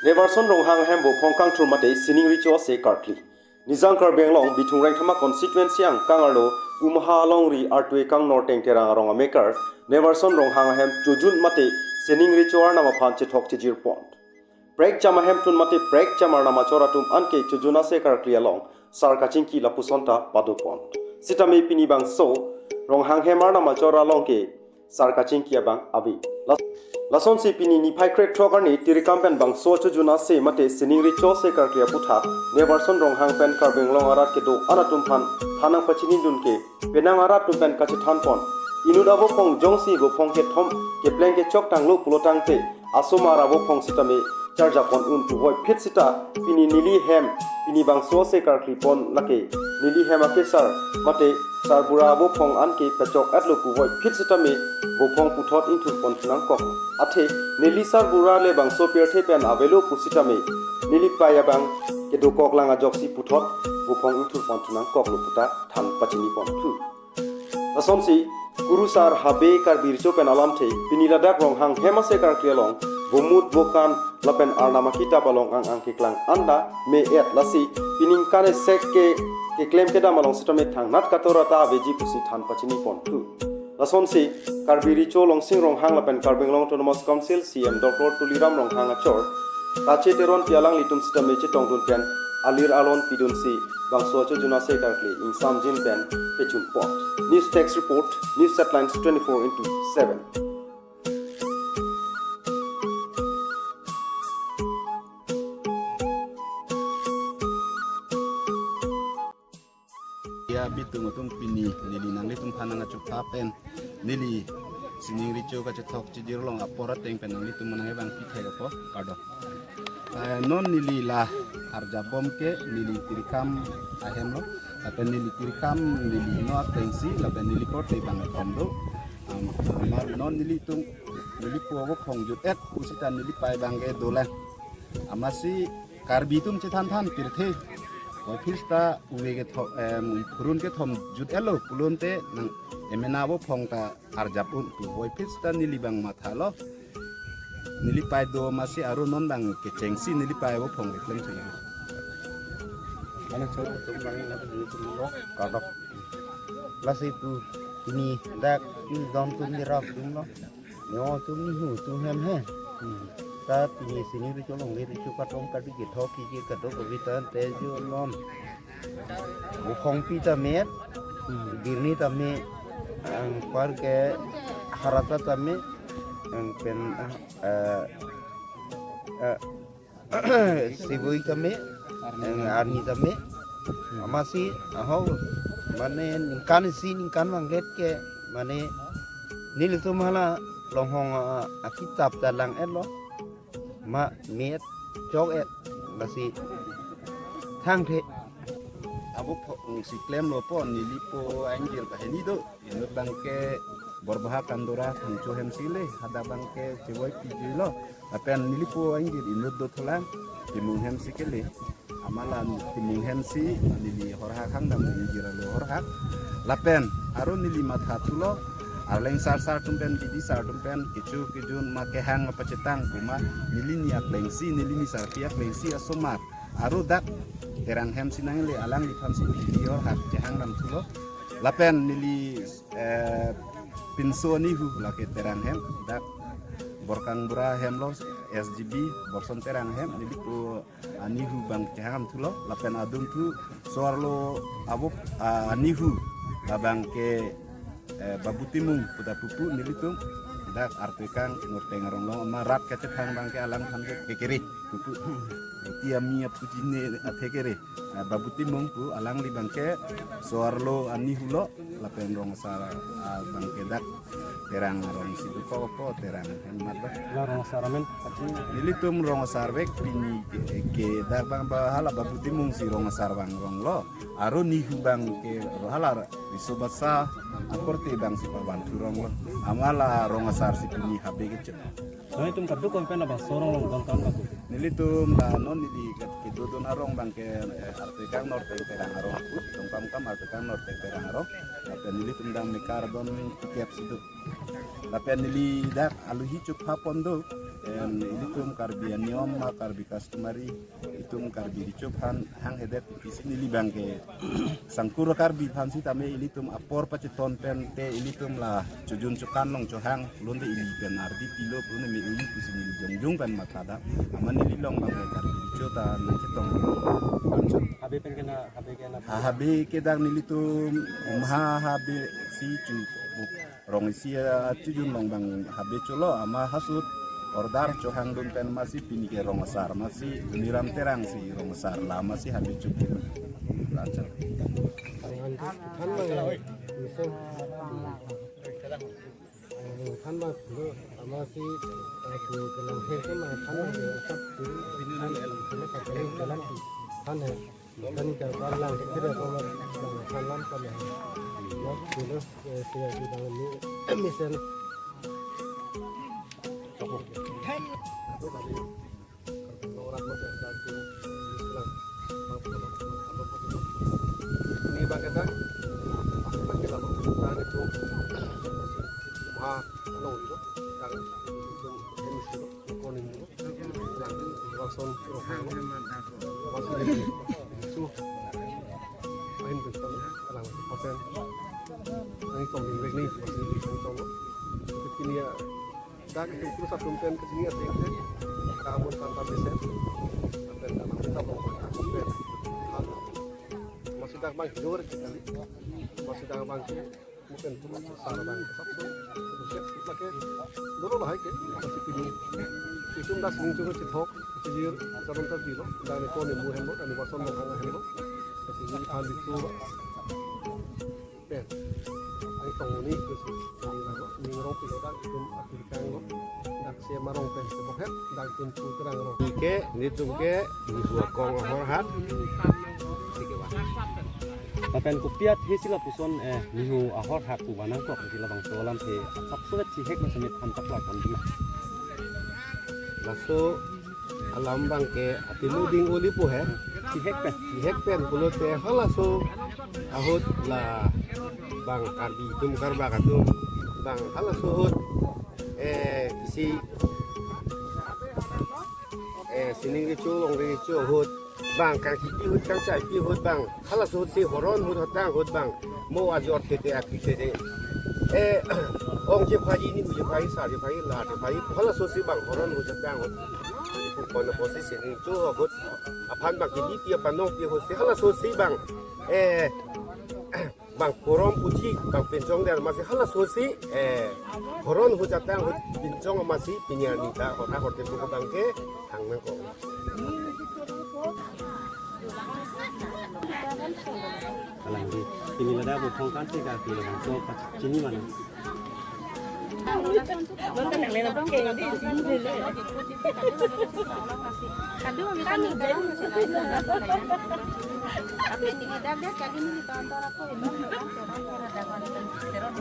Neverson ronghang hembo phongkang thurmate sining richo se kartli nizang kar benglong bitung rang thama constituency ang kangarlo umha long ri artwe kang norteng terang rong maker Neverson ronghang hem chujun mate sining richo ar nama phanche thok chijir pond break chama hem tun mate break chamar nama choratum anke chujuna se kartli along sar kachingki lapusonta padu pond sitame pini bang so ronghang hemar nama chora longke sar kachingki abang abi Lason si pini ni pai krek trogar ni tiri kampen bang so chujuna se mate sining ri cho se kar klia putha neverson rong hang pen kar benglong arat ke do anatum phan thanang pachini dun ke penang arat tum pen kachi than pon inu da bo phong jongsi bo phong ke thom ke pleng ke chok tang lo pulotang te asoma ra bo phong sitame charja pon un tu hoi phit sita pini nili hem pini bang so se kar kli pon lake nili hem ake sar mate sar bura bo phong an ke pachok atlo ku hoi phit sitame bo phong puthot inthur pon thnang kok athe nili sar bura le bang so per the pen avelo pusitame nili paya bang ke do kok langa joksi puthot bo phong inthur pon thnang kok lo puta than pachini pon thu asomsi guru sar habe kar bircho pen alam the pinila dak rong hang hema se kar klelong bomut bokan lapen arnama kita balong ang ke klang anda me et lasi pining kane sek ke claim ke da malong sitame thang nat katora ta veji pusi than pachini pon thu Lasonsi karbiri cho longsing rong hang lapen karbing long autonomous council CM Dr. Tuliram rong hang achor tache teron pialang litum sitame che tongdun pen alir alon pidun si bang socho juna se karkli in samjin pen pechun pot news text report news headlines 24/7 ya bitung utung pini nili nang litung panang acuk tapen nili sining richo ka cetok cidir long apora teng penang litung manang bang pithe ko kado non nili la arja bom ke nili tirikam ahem lo apen nili tirikam nili no atensi la pen nili ko te bang kondo mar non nili tung nili puago pongjut et usita nili pai bang ge dolan amasi karbitum cetan than tirthe Ofista uwege purun ke thom jut elo pulun te nang emenabo phongta arjapun tu ofista nilibang mathalo nilipai do masi aru non bang ke chengsi nilipai bo phong ke klem thoi ana chot tum bang na tu tu lo kadok lasi tu ni dak ni dom tu ni rap tum lo nyo tu ni hu tu hem he ta pini sini ri cholong ri chu ka tom ka di ke tho ki ke ka do ko vitan te ju lom bu khong pi ta me birni ta me ang par ke harata ta me ang pen sibui ta me ang arni ta me amasi aho mane ningkan manglet ke mane nil tu mala longhong akitap ta lang et lo ma met chok et lasi thang the abu si klem lo po nilipo angel baheni do ino bangke borbaha kandora thangcho hem sile hada bangke chewai pijilo apen nilipo angel ino do tholang timung hem sikele amalan timung hem si nili horha khang dam nijira lo horha lapen aro nili matha tulo arleng sar tumpen bidi sar tumpen kicu kijun make hang pacetang kuma nilini aklengsi nilini sar piak lengsi asomat aru dak terang hem sinang le alang di famsi video hak jahang nam tulo lapen nili pinso ni hu lake terang hem dak borkang bura hem lo SGB borson terang hem nili ko anihu bang jahang tulo lapen adum tu soarlo abuk anihu labang ke babutimung puta pupu nilitung dak artikan ngurteng ronglong marat kete thang bangke alam thamke kekeri pupu tiamia pujine athekere babutimung pu alang li bangke soarlo ani hulo lapen rong sara bangke dak terang rong sidu ko terang hemat ba rong saramen nilitum rong sarwek pini ke dak bang bahala babutimung si rong sarwang rong lo aro nihu bangke rohala risobasa aporte bang si pawan turong lo amala rong sar si pini habe ke Noi tum kaduk kompen abang sorong long dong kam aku. nilitum la non nili ke dodon arong bangke artikang norte terang arong aku tong kam artikang norte terang arong lapen nilitum dang mekar don tiap situ lapen nili dak aluhi cuk hapondo ilitum karbi aniom ma karbi customary itum karbi dicup hang hedet isini libang ke sangkuro karbi han si tame ilitum apor paceton pen te ilitum lah cujun cukan long cohang londe ili pen ardi pilo pun me ili kusini jongjong pen matada aman ili long bang karbi dicota nancetong pancot habi kedang nilitum habi si cu rong sia cujun long bang habi colo ama hasut ordar cohang dun pen masih pinike rong asar masih geliram terang si rong asar lah masih habis cukup lancar kan dulu masih aku kelang heke mah kan dia satu ini jalan kan dan jalan lang kita kalau kan lam kan ya dulu saya di dalam ini misal ini bagaikan apa kita lakukan itu nol itu kan itu emisi konin itu nanti langsung rohang langsung itu main betul orang hotel ini kombin begini masih bisa coba begini ya dah itu terus satu pen ke sini ada yang kamu tanpa bisa dan dalam kita mau masih dah bang jor sekali masih dah bang mungkin cuma salah bang satu terus kita ke dulu lah ke masih pilih itu dah sering juga cetok sejir calon terpilih dan itu nih mau hembok dan pasang mau hang hembok masih ini ahli itu pen ay tong ni kasi dari lama ningro pilotan kum aplikang lo dak sia marong pen sebohet dak kum putrang ro ike nitum ke ni gua kong horhat Tapen kupiat hesila puson nihu ahor hak ku wanang kok hesila bang solam pe sapsuat si hek masamit hantak lakon di masuk alam bang ke atilu ding uli pu he si hek pen kulo te halaso ahut la bang karbi tum karba katum bang halaso hut kisi sining ricu long ricu hut bang kang si hut kang cai hut bang halaso hut si horon hut hatang hut bang mo ajor tete akti tete ong je phaji ni je phaji sa je phaji la je phaji halaso si bang horon hut hatang hut kono posisi ni cu hut apan bang kini dia panong dia hut si halaso si bang bang korom puji bang pencong dan masih halas hosi koron hujatang hut pencong masih pinyarita kota hotel buku bangke hang nengko kalang di ini ada bu pongkan tiga kilo bang so cini mana Nonton yang lain dong kayak di sini dulu. Kadang kan jalan masih ada. Tapi ini dah kali ini tonton aku ini orang ada teron.